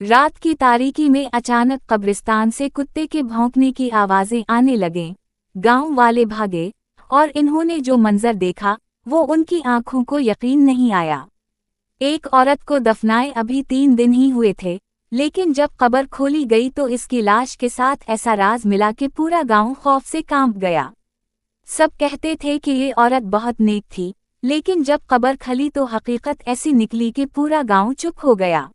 रात की तारीकी में अचानक कब्रिस्तान से कुत्ते के भौंकने की आवाजें आने लगें। गांव वाले भागे और इन्होंने जो मंजर देखा वो उनकी आंखों को यकीन नहीं आया। एक औरत को दफनाए अभी 3 दिन ही हुए थे, लेकिन जब कब्र खोली गई तो इसकी लाश के साथ ऐसा राज मिला कि पूरा गांव खौफ से कांप गया। सब कहते थे कि ये औरत बहुत नेक थी, लेकिन जब कब्र खली तो हकीकत ऐसी निकली कि पूरा गांव चुप हो गया।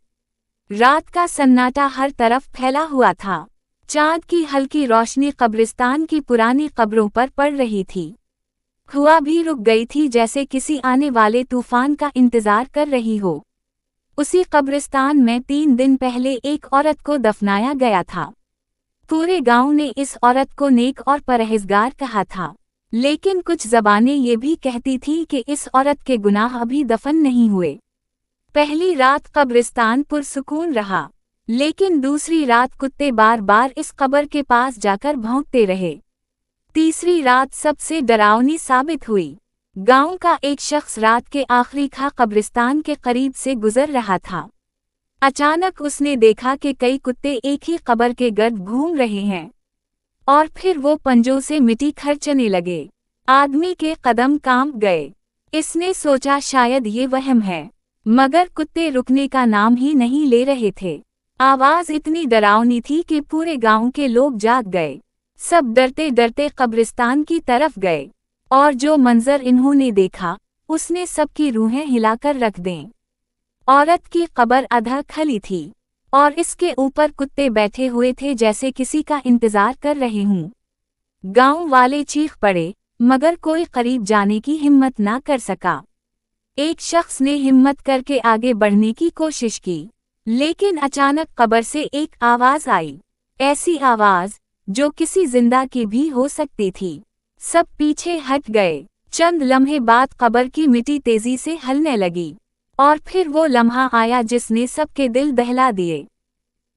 रात का सन्नाटा हर तरफ फैला हुआ था। चांद की हल्की रोशनी कब्रिस्तान की पुरानी कब्रों पर पड़ रही थी। हवा भी रुक गई थी, जैसे किसी आने वाले तूफान का इंतजार कर रही हो। उसी कब्रिस्तान में 3 दिन पहले एक औरत को दफनाया गया था। पूरे गांव ने इस औरत को नेक और परहेजगार कहा था, लेकिन कुछ ज़बानें ये भी कहती थीं कि इस औरत के गुनाह अभी दफन नहीं हुए। पहली रात कब्रिस्तान पुरसुकून रहा, लेकिन दूसरी रात कुत्ते बार बार इस कब्र के पास जाकर भौंकते रहे। तीसरी रात सबसे डरावनी साबित हुई। गांव का एक शख्स रात के आखिरी खा कब्रिस्तान के करीब से गुजर रहा था। अचानक उसने देखा कि कई कुत्ते एक ही कब्र के गर्द घूम रहे हैं, और फिर वो पंजों से मिट्टी खर्चने लगे। आदमी के कदम कांप गए। इसने सोचा शायद ये वहम है, मगर कुत्ते रुकने का नाम ही नहीं ले रहे थे। आवाज इतनी डरावनी थी कि पूरे गांव के लोग जाग गए। सब डरते डरते कब्रिस्तान की तरफ गए, और जो मंजर इन्होंने देखा उसने सबकी रूहें हिलाकर रख दें। औरत की कब्र आधा खली थी, और इसके ऊपर कुत्ते बैठे हुए थे जैसे किसी का इंतजार कर रहे हों। गांव वाले चीख पड़े, मगर कोई करीब जाने की हिम्मत ना कर सका। एक शख्स ने हिम्मत करके आगे बढ़ने की कोशिश की, लेकिन अचानक कब्र से एक आवाज आई, ऐसी आवाज जो किसी जिंदा की भी हो सकती थी। सब पीछे हट गए। चंद लम्हे बाद कब्र की मिट्टी तेजी से हिलने लगी, और फिर वो लम्हा आया जिसने सबके दिल दहला दिए।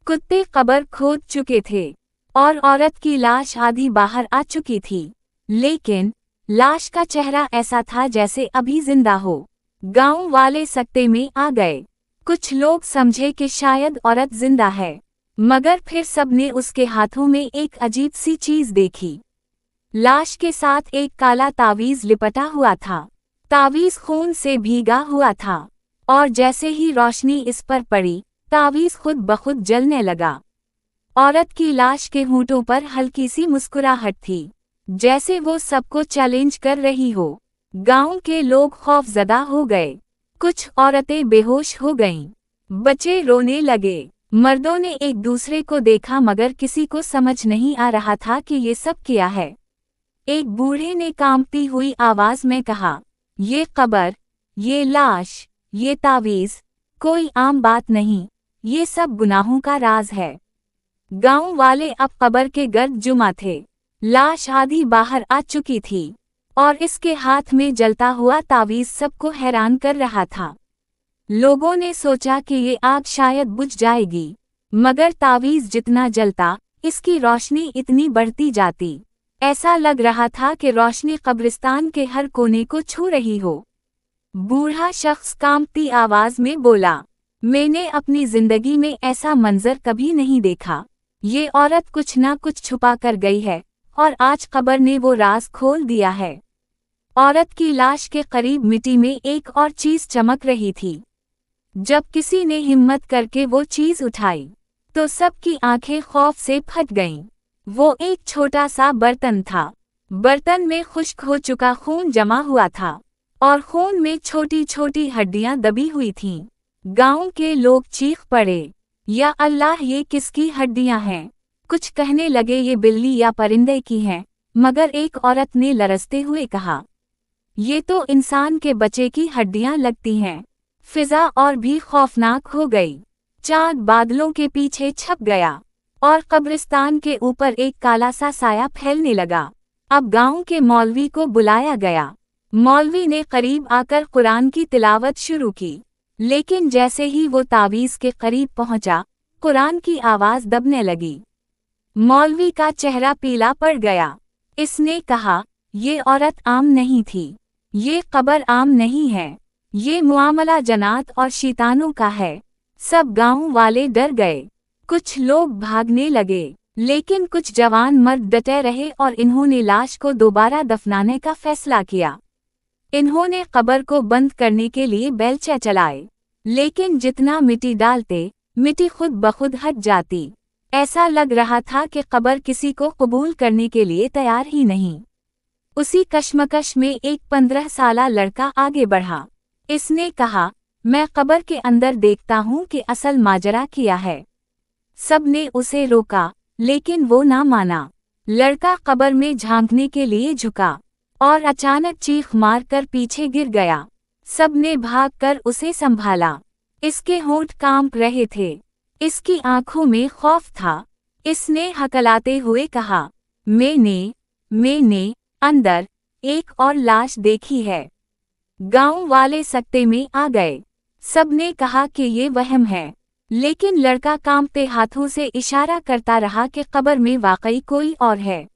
कुत्ते कब्र खोद चुके थे, और औरत की लाश आधी बाहर आ चुकी थी, लेकिन लाश का चेहरा ऐसा था जैसे अभी जिंदा हो। गांव वाले सकते में आ गए। कुछ लोग समझे कि शायद औरत जिंदा है, मगर फिर सबने उसके हाथों में एक अजीब सी चीज देखी। लाश के साथ एक काला तावीज लिपटा हुआ था। तावीज खून से भीगा हुआ था, और जैसे ही रोशनी इस पर पड़ी, तावीज खुद बखुद जलने लगा। औरत की लाश के होंठों पर हल्की सी मुस्कुराहट थी, जैसे वो सबको चैलेंज कर रही हो। गांव के लोग खौफजदा हो गए। कुछ औरतें बेहोश हो गईं। बच्चे रोने लगे। मर्दों ने एक दूसरे को देखा, मगर किसी को समझ नहीं आ रहा था कि ये सब क्या है। एक बूढ़े ने कांपती हुई आवाज में कहा, ये कब्र, ये लाश, ये तावीज कोई आम बात नहीं, ये सब गुनाहों का राज है। गांव वाले अब कब्र के गर्द जुमा थे। लाश आधी बाहर आ चुकी थी, और इसके हाथ में जलता हुआ तावीज सबको हैरान कर रहा था। लोगों ने सोचा कि ये आग शायद बुझ जाएगी, मगर तावीज जितना जलता, इसकी रोशनी इतनी बढ़ती जाती। ऐसा लग रहा था कि रोशनी कब्रिस्तान के हर कोने को छू रही हो। बूढ़ा शख्स कांपती आवाज में बोला, मैंने अपनी जिंदगी में ऐसा मंजर कभी नहीं देखा। ये औरत कुछ ना कुछ छुपा कर गई है, और आज कब्र ने वो राज खोल दिया है। औरत की लाश के करीब मिट्टी में एक और चीज चमक रही थी। जब किसी ने हिम्मत करके वो चीज उठाई, तो सबकी आंखें खौफ से फट गईं। वो एक छोटा सा बर्तन था। बर्तन में खुश्क हो चुका खून जमा हुआ था, और खून में छोटी छोटी हड्डियां दबी हुई थीं। गांव के लोग चीख पड़े, या अल्लाह, ये किसकी हड्डियां हैं? कुछ कहने लगे ये बिल्ली या परिंदे की हैं, मगर एक औरत ने लरजते हुए कहा, ये तो इंसान के बच्चे की हड्डियां लगती हैं। फिजा और भी खौफनाक हो गई। चांद बादलों के पीछे छप गया, और कब्रिस्तान के ऊपर एक काला सा साया फैलने लगा। अब गांव के मौलवी को बुलाया गया। मौलवी ने करीब आकर कुरान की तिलावत शुरू की, लेकिन जैसे ही वो तावीज के करीब पहुंचा, कुरान की आवाज दबने लगी। मौलवी का चेहरा पीला पड़ गया। इसने कहा, ये औरत आम नहीं थी, ये कब्र आम नहीं है, ये मुआमला जन्नात और शैतानों का है। सब गांव वाले डर गए। कुछ लोग भागने लगे, लेकिन कुछ जवान मर्द डटे रहे और इन्होंने लाश को दोबारा दफनाने का फैसला किया। इन्होंने कब्र को बंद करने के लिए बेलचे चलाए, लेकिन जितना मिट्टी डालते, मिट्टी खुद ब खुद हट जाती। ऐसा लग रहा था कि कब्र किसी को कबूल करने के लिए तैयार ही नहीं। उसी कश्मकश में एक 15 साला लड़का आगे बढ़ा। इसने कहा, मैं कब्र के अंदर देखता हूँ कि असल माजरा किया है। सब ने उसे रोका, लेकिन वो ना माना। लड़का कब्र में झांकने के लिए झुका और अचानक चीख मारकर पीछे गिर गया। सब ने भागकर उसे संभाला। इसके होंठ कांप रहे थे, इसकी आंखों में खौफ था। इसने हकलाते हुए कहा, मैंने अंदर एक और लाश देखी है। गांव वाले सकते में आ गए। सब ने कहा कि ये वहम है, लेकिन लड़का कांपते हाथों से इशारा करता रहा कि कब्र में वाकई कोई और है।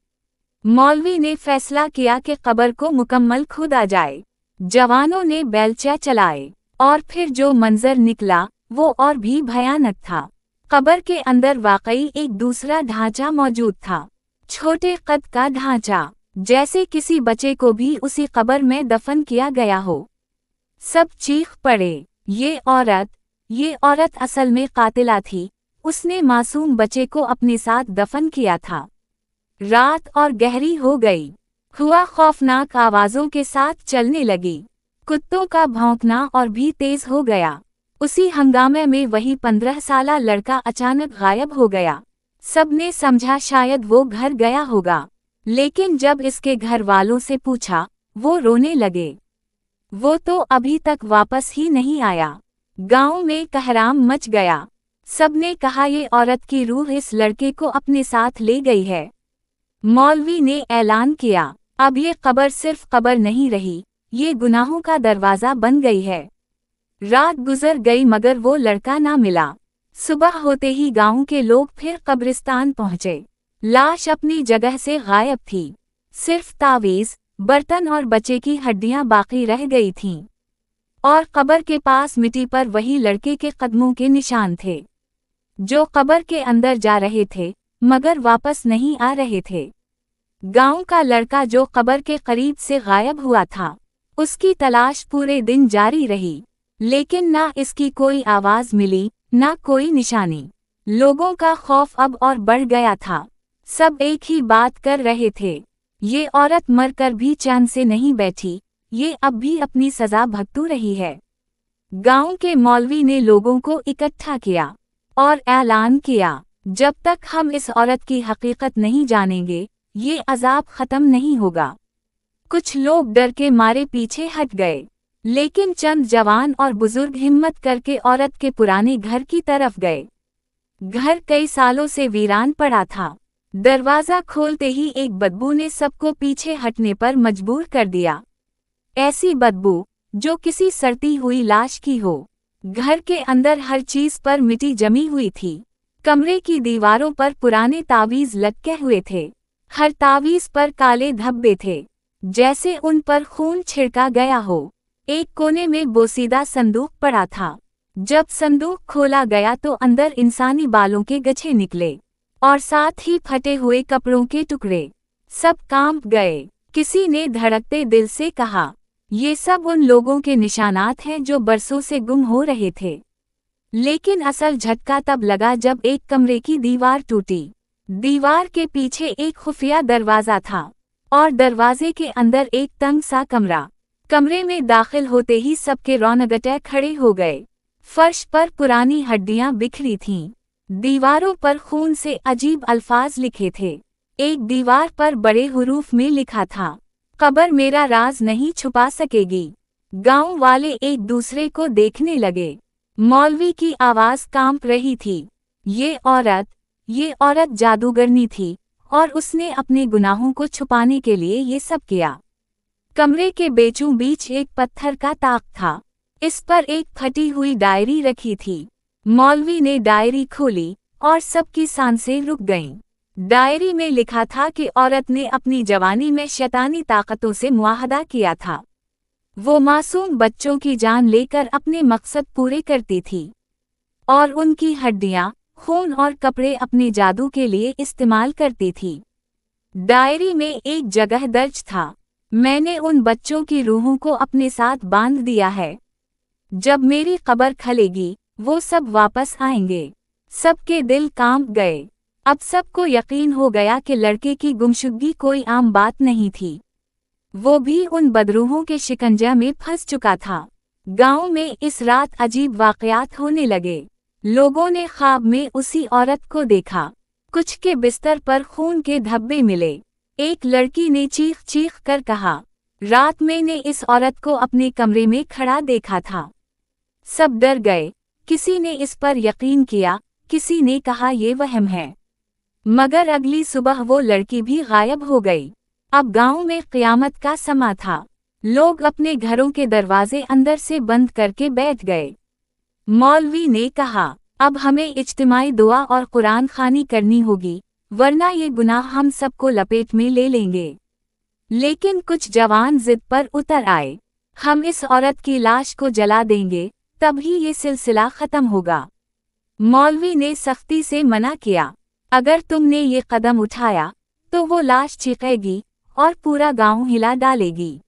मौलवी ने फैसला किया कि कब्र को मुकम्मल खोदा जाए। जवानों ने बेलचा चलाए और फिर जो मंजर निकला वो और भी भयानक था। कब्र के अंदर वाकई एक दूसरा ढांचा मौजूद था, छोटे कद का ढांचा, जैसे किसी बच्चे को भी उसी कब्र में दफन किया गया हो। सब चीख पड़े, ये औरत असल में कातिला थी। उसने मासूम बच्चे को अपने साथ दफन किया था। रात और गहरी हो गई। हुआ खौफनाक आवाजों के साथ चलने लगी। कुत्तों का भौंकना और भी तेज हो गया। उसी हंगामे में वही 15 साला लड़का अचानक गायब हो गया। सबने समझा शायद वो घर गया होगा, लेकिन जब इसके घर वालों से पूछा, वो रोने लगे। वो तो अभी तक वापस ही नहीं आया। गांव में कहराम मच गया। सबने कहा ये औरत की रूह इस लड़के को अपने साथ ले गई है। मौलवी ने ऐलान किया, अब ये कब्र सिर्फ कब्र नहीं रही, ये गुनाहों का दरवाजा बन गई है। रात गुजर गई मगर वो लड़का ना मिला। सुबह होते ही गांव के लोग फिर कब्रिस्तान पहुंचे। लाश अपनी जगह से गायब थी। सिर्फ तावीज़, बर्तन और बच्चे की हड्डियां बाकी रह गई थीं। और कब्र के पास मिट्टी पर वही लड़के के कदमों के निशान थे, जो कब्र के अंदर जा रहे थे मगर वापस नहीं आ रहे थे। गांव का लड़का जो कब्र के करीब से गायब हुआ था, उसकी तलाश पूरे दिन जारी रही, लेकिन ना इसकी कोई आवाज मिली, ना कोई निशानी। लोगों का खौफ अब और बढ़ गया था। सब एक ही बात कर रहे थे, ये औरत मरकर भी चैन से नहीं बैठी, ये अब भी अपनी सजा भुगत रही है। गांव के मौलवी ने लोगों को इकट्ठा किया और ऐलान किया, जब तक हम इस औरत की हकीकत नहीं जानेंगे, ये अजाब खत्म नहीं होगा। कुछ लोग डर के मारे पीछे हट गए, लेकिन चंद जवान और बुजुर्ग हिम्मत करके औरत के पुराने घर की तरफ गए। घर कई सालों से वीरान पड़ा था। दरवाजा खोलते ही एक बदबू ने सबको पीछे हटने पर मजबूर कर दिया। ऐसी बदबू जो किसी सड़ती हुई लाश की हो। घर के अंदर हर चीज पर मिट्टी जमी हुई थी। कमरे की दीवारों पर पुराने तावीज लटके हुए थे। हर तावीज पर काले धब्बे थे, जैसे उन पर खून छिड़का गया हो। एक कोने में बोसीदा संदूक पड़ा था। जब संदूक खोला गया तो अंदर इंसानी बालों के गच्छे निकले और साथ ही फटे हुए कपड़ों के टुकड़े। सब कांप गए। किसी ने धड़कते दिल से कहा, ये सब उन लोगों के निशानात हैं जो बरसों से गुम हो रहे थे। लेकिन असल झटका तब लगा जब एक कमरे की दीवार टूटी। दीवार के पीछे एक खुफिया दरवाजा था और दरवाजे के अंदर एक तंग सा कमरा। कमरे में दाखिल होते ही सबके रौनगटे खड़े हो गए। फर्श पर पुरानी हड्डियां बिखरी थीं। दीवारों पर खून से अजीब अल्फाज लिखे थे। एक दीवार पर बड़े हुरूफ में लिखा था, कब्र मेरा राज नहीं छुपा सकेगी। गांव वाले एक दूसरे को देखने लगे। मौलवी की आवाज कांप रही थी। ये औरत जादूगरनी थी और उसने अपने गुनाहों को छुपाने के लिए ये सब किया। कमरे के बीचों बीच एक पत्थर का ताक था। इस पर एक फटी हुई डायरी रखी थी। मौलवी ने डायरी खोली और सबकी सांसें रुक गईं। डायरी में लिखा था कि औरत ने अपनी जवानी में शैतानी ताकतों से मुआहदा किया था। वो मासूम बच्चों की जान लेकर अपने मकसद पूरे करती थी। और उनकी हड्डियां, खून और कपड़े अपने जादू के लिए इस्तेमाल करती थी। डायरी में एक जगह दर्ज था, मैंने उन बच्चों की रूहों को अपने साथ बांध दिया है। जब मेरी कब्र खलेगी, वो सब वापस आएंगे। सबके दिल कांप गए। अब सबको यकीन हो गया कि लड़के की गुमशुदगी कोई आम बात नहीं थी। वो भी उन बदरूहों के शिकंजा में फंस चुका था। गांव में इस रात अजीब वाकयात होने लगे। लोगों ने ख्वाब में उसी औरत को देखा। कुछ के बिस्तर पर खून के धब्बे मिले। एक लड़की ने चीख चीख कर कहा, रात मैंने इस औरत को अपने कमरे में खड़ा देखा था। सब डर गए। किसी ने इस पर यकीन किया, किसी ने कहा ये वहम है। मगर अगली सुबह वो लड़की भी गायब हो गई। अब गांव में क़यामत का समा था। लोग अपने घरों के दरवाजे अंदर से बंद करके बैठ गए। मौलवी ने कहा, अब हमें इज्तिमाई दुआ और कुरान ख़वानी करनी होगी, वरना ये गुनाह हम सबको लपेट में ले लेंगे। लेकिन कुछ जवान जिद पर उतर आए, हम इस औरत की लाश को जला देंगे, तभी ये सिलसिला ख़त्म होगा। मौलवी ने सख्ती से मना किया, अगर तुमने ये कदम उठाया तो वो लाश चीखेगी और पूरा गांव हिला डालेगी।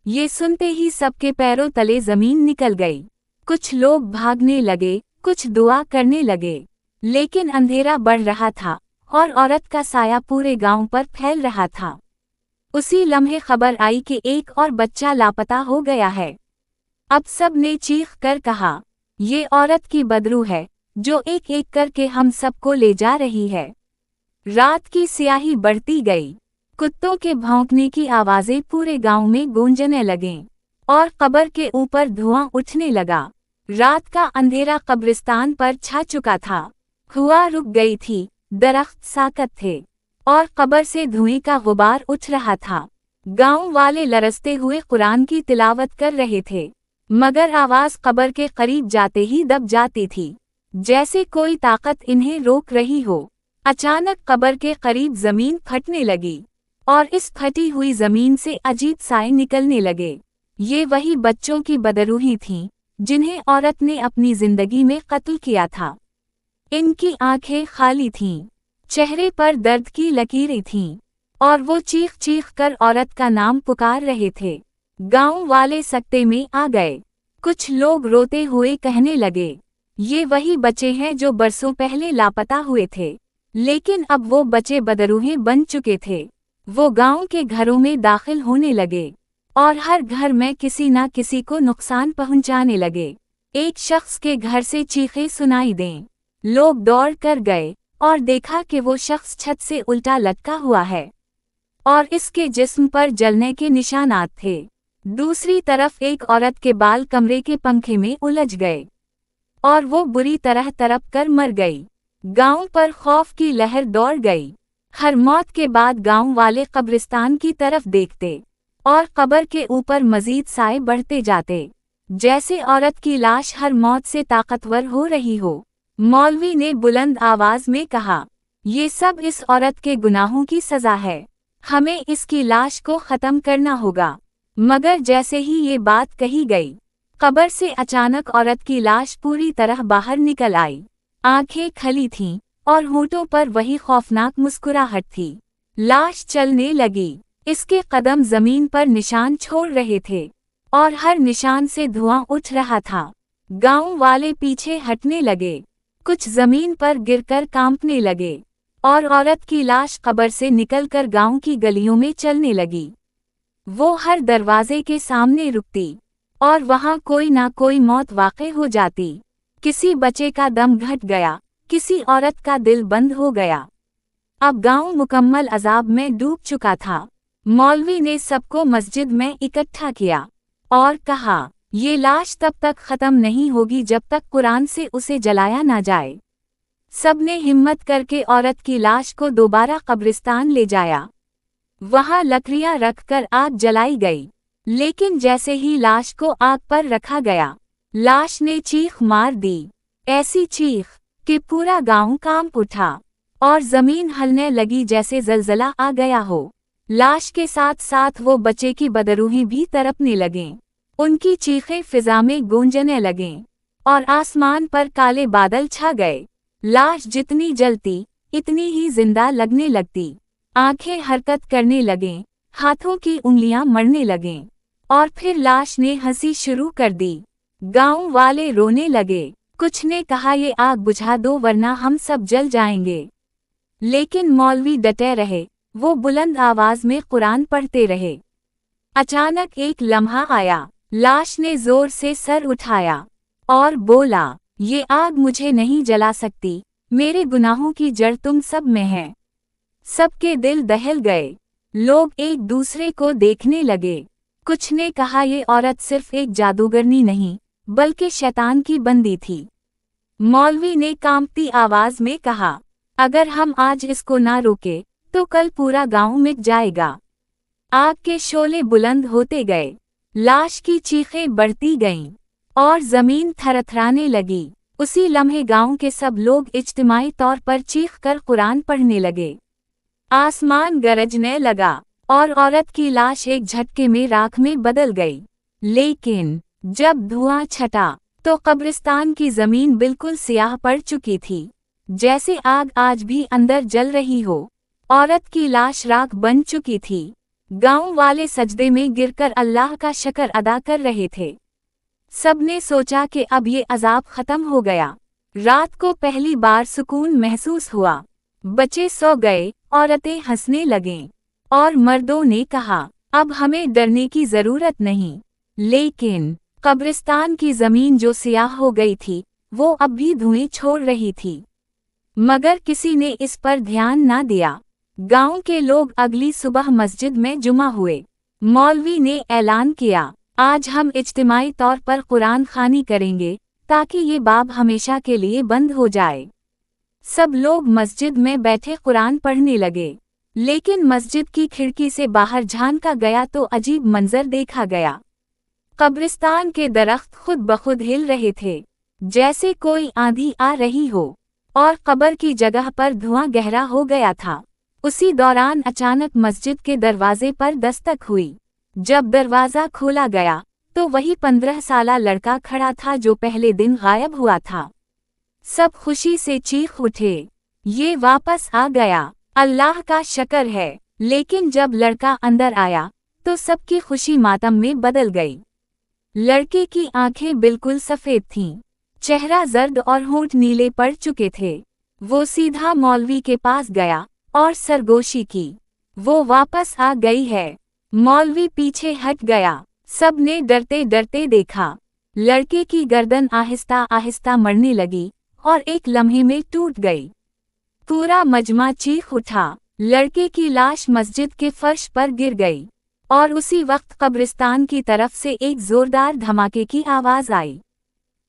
ये सुनते ही सबके पैरों तले जमीन निकल गई। कुछ लोग भागने लगे, कुछ दुआ करने लगे। लेकिन अंधेरा बढ़ रहा था और औरत का साया पूरे गांव पर फैल रहा था। उसी लम्हे खबर आई कि एक और बच्चा लापता हो गया है। अब सब ने चीख कर कहा, ये औरत की बदरू है जो एक एक करके हम सबको ले जा रही है। रात की स्याही बढ़ती गई। कुत्तों के भौंकने की आवाजें पूरे गांव में गूंजने लगीं और कब्र के ऊपर धुआं उठने लगा। रात का अंधेरा कब्रिस्तान पर छा चुका था। हवा रुक गई थी, दरख्त साकत थे और कब्र से धुएं का गुबार उठ रहा था। गांव वाले लरसते हुए कुरान की तिलावत कर रहे थे, मगर आवाज कब्र के करीब जाते ही दब जाती थी, जैसे कोई ताकत इन्हें रोक रही हो। अचानक कब्र के करीब जमीन फटने लगी और इस फटी हुई जमीन से अजीब साए निकलने लगे। ये वही बच्चों की बदरूही थीं, जिन्हें औरत ने अपनी जिंदगी में कत्ल किया था। इनकी आंखें खाली थीं, चेहरे पर दर्द की लकीरें थीं और वो चीख चीख कर औरत का नाम पुकार रहे थे। गांव वाले सकते में आ गए। कुछ लोग रोते हुए कहने लगे, ये वही बच्चे हैं जो बरसों पहले लापता हुए थे, लेकिन अब वो बच्चे बदरूहें बन चुके थे। वो गांव के घरों में दाखिल होने लगे और हर घर में किसी न किसी को नुकसान पहुंचाने लगे। एक शख्स के घर से चीखें सुनाई दें। लोग दौड़ कर गए और देखा कि वो शख्स छत से उल्टा लटका हुआ है और इसके जिस्म पर जलने के निशानात थे। दूसरी तरफ एक औरत के बाल कमरे के पंखे में उलझ गए और वो बुरी तरह तड़प कर मर गई। गांव पर खौफ की लहर दौड़ गई। हर मौत के बाद गांव वाले कब्रिस्तान की तरफ देखते और कब्र के ऊपर मजीद साए बढ़ते जाते, जैसे औरत की लाश हर मौत से ताकतवर हो रही हो। मौलवी ने बुलंद आवाज में कहा, ये सब इस औरत के गुनाहों की सजा है, हमें इसकी लाश को ख़त्म करना होगा। मगर जैसे ही ये बात कही गई, कब्र से अचानक औरत की लाश पूरी तरह बाहर निकल आई। आंखें खली थीं और होठों पर वही खौफनाक मुस्कुराहट थी। लाश चलने लगी। इसके कदम जमीन पर निशान छोड़ रहे थे और हर निशान से धुआं उठ रहा था। गांव वाले पीछे हटने लगे। कुछ जमीन पर गिरकर कांपने लगे और औरत की लाश कब्र से निकलकर गांव की गलियों में चलने लगी। वो हर दरवाजे के सामने रुकती और वहां कोई ना कोई मौत वाक़ई हो जाती। किसी बच्चे का दम घट गया, किसी औरत का दिल बंद हो गया। अब गांव मुकम्मल अजाब में डूब चुका था। मौलवी ने सबको मस्जिद में इकट्ठा किया और कहा, ये लाश तब तक ख़त्म नहीं होगी जब तक कुरान से उसे जलाया ना जाए। सबने हिम्मत करके औरत की लाश को दोबारा कब्रिस्तान ले जाया। वहां लकड़ियां रखकर आग जलाई गई, लेकिन जैसे ही लाश को आग पर रखा गया, लाश ने चीख मार दी। ऐसी चीख कि पूरा गांव कांप उठा और जमीन हिलने लगी जैसे ज़लज़ला आ गया हो। लाश के साथ साथ वो बच्चे की बदरूहें भी तड़पने लगें। उनकी चीखें फिजा में गूंजने लगें और आसमान पर काले बादल छा गए। लाश जितनी जलती इतनी ही जिंदा लगने लगती। आंखें हरकत करने लगें, हाथों की उंगलियां मरने लगें। और फिर लाश ने हंसी शुरू कर दी। गांव वाले रोने लगे। कुछ ने कहा ये आग बुझा दो वरना हम सब जल जाएंगे। लेकिन मौलवी डटे रहे। वो बुलंद आवाज में कुरान पढ़ते रहे। अचानक एक लम्हा आया। लाश ने जोर से सर उठाया और बोला, ये आग मुझे नहीं जला सकती, मेरे गुनाहों की जड़ तुम सब में है। सबके दिल दहल गए। लोग एक दूसरे को देखने लगे। कुछ ने कहा ये औरत सिर्फ एक जादूगरनी नहीं बल्कि शैतान की बंदी थी। मौलवी ने कांपती आवाज में कहा, अगर हम आज इसको ना रोके तो कल पूरा गांव मिट जाएगा। आग के शोले बुलंद होते गए। लाश की चीखें बढ़ती गईं और जमीन थरथराने लगी। उसी लम्हे गांव के सब लोग इज्तिमाई तौर पर चीख कर कुरान पढ़ने लगे। आसमान गरजने लगा और औरत की लाश एक झटके में राख में बदल गई। लेकिन जब धुआं छटा तो कब्रिस्तान की जमीन बिल्कुल सियाह पड़ चुकी थी, जैसे आग आज भी अंदर जल रही हो। औरत की लाश राख बन चुकी थी। गांव वाले सजदे में गिरकर अल्लाह का शुक्र अदा कर रहे थे। सबने सोचा कि अब ये अजाब खत्म हो गया। रात को पहली बार सुकून महसूस हुआ। बच्चे सो गए, औरतें हंसने लगीं और मर्दों ने कहा, अब हमें डरने की जरूरत नहीं। लेकिन कब्रिस्तान की जमीन जो सियाह हो गई थी वो अब भी धुएं छोड़ रही थी। मगर किसी ने इस पर ध्यान ना दिया। गांव के लोग अगली सुबह मस्जिद में जुमा हुए। मौलवी ने ऐलान किया, आज हम इज्तिमाई तौर पर कुरान खानी करेंगे ताकि ये बाब हमेशा के लिए बंद हो जाए। सब लोग मस्जिद में बैठे कुरान पढ़ने लगे। लेकिन मस्जिद की खिड़की से बाहर झांका गया तो अजीब मंजर देखा गया। कब्रिस्तान के दरख्त खुद बखुद हिल रहे थे, जैसे कोई आंधी आ रही हो, और कब्र की जगह पर धुआं गहरा हो गया था। उसी दौरान अचानक मस्जिद के दरवाजे पर दस्तक हुई। जब दरवाज़ा खोला गया तो वही 15 साला लड़का खड़ा था जो पहले दिन गायब हुआ था। सब खुशी से चीख उठे, ये वापस आ गया, अल्लाह का शुक्र है। लेकिन जब लड़का अंदर आया तो सबकी खुशी मातम में बदल गई। लड़के की आंखें बिल्कुल सफ़ेद थीं, चेहरा जर्द और होंठ नीले पड़ चुके थे। वो सीधा मौलवी के पास गया और सरगोशी की, वो वापस आ गई है। मौलवी पीछे हट गया। सब ने डरते डरते देखा। लड़के की गर्दन आहिस्ता आहिस्ता मरने लगी और एक लम्हे में टूट गई। पूरा मजमा चीख उठा। लड़के की लाश मस्जिद के फर्श पर गिर गई और उसी वक्त कब्रिस्तान की तरफ से एक जोरदार धमाके की आवाज आई।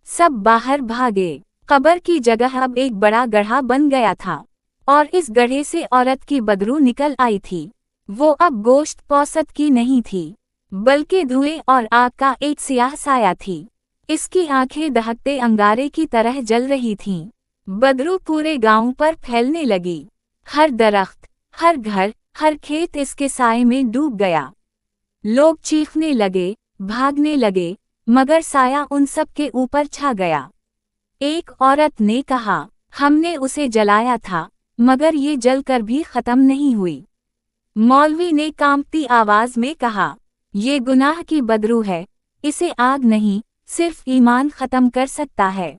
सब बाहर भागे। कब्र की जगह अब एक बड़ा गड्ढा बन गया था और इस गड्ढे से औरत की बदबू निकल आई थी। वो अब गोश्त पौसत की नहीं थी बल्कि धुएं और आग का एक सियाह साया थी। इसकी आंखें दहकते अंगारे की तरह जल रही थीं। बदबू पूरे गांव पर फैलने लगी। हर दरख्त, हर घर, हर खेत इसके साए में डूब गया। लोग चीखने लगे, भागने लगे, मगर साया उन सब के ऊपर छा गया। एक औरत ने कहा, हमने उसे जलाया था मगर ये जलकर भी खत्म नहीं हुई। मौलवी ने कांपती आवाज में कहा, ये गुनाह की बदबू है, इसे आग नहीं सिर्फ ईमान खत्म कर सकता है।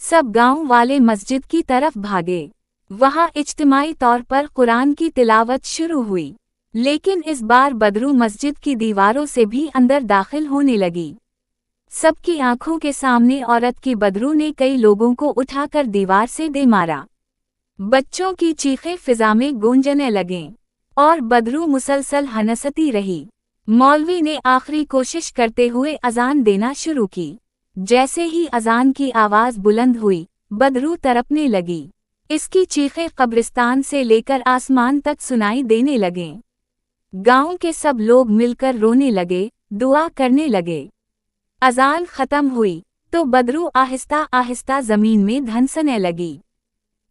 सब गांव वाले मस्जिद की तरफ भागे। वहां इज्तिमाई तौर पर कुरान की तिलावत शुरू हुई। लेकिन इस बार बदबू मस्जिद की दीवारों से भी अंदर दाखिल होने लगी। सबकी आंखों के सामने औरत की बदबू ने कई लोगों को उठाकर दीवार से दे मारा। बच्चों की चीखें फिजा में गूंजने लगीं और बदबू मुसलसल हनसती रही। मौलवी ने आखिरी कोशिश करते हुए अजान देना शुरू की। जैसे ही अजान की आवाज बुलंद हुई, बदबू तड़पने लगी। इसकी चीखें कब्रिस्तान से लेकर आसमान तक सुनाई देने लगें। गांव के सब लोग मिलकर रोने लगे, दुआ करने लगे। अजान खत्म हुई तो बदबू आहिस्ता आहिस्ता जमीन में धंसने लगी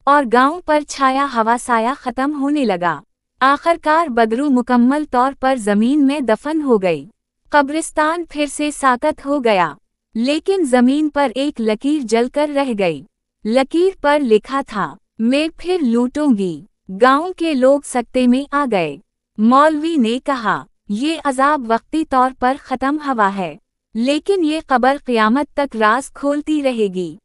और गांव पर छाया हवा साया खत्म होने लगा। आखिरकार बदबू मुकम्मल तौर पर जमीन में दफन हो गई। कब्रिस्तान फिर से साकत हो गया। लेकिन जमीन पर एक लकीर जलकर रह गई। लकीर पर लिखा था, मैं फिर लूटूंगी। गांव के लोग सकते में आ गए। मौलवी ने कहा, ये अजाब वक्ती तौर पर ख़त्म हुआ है, लेकिन ये कब्र क़यामत तक राज खोलती रहेगी।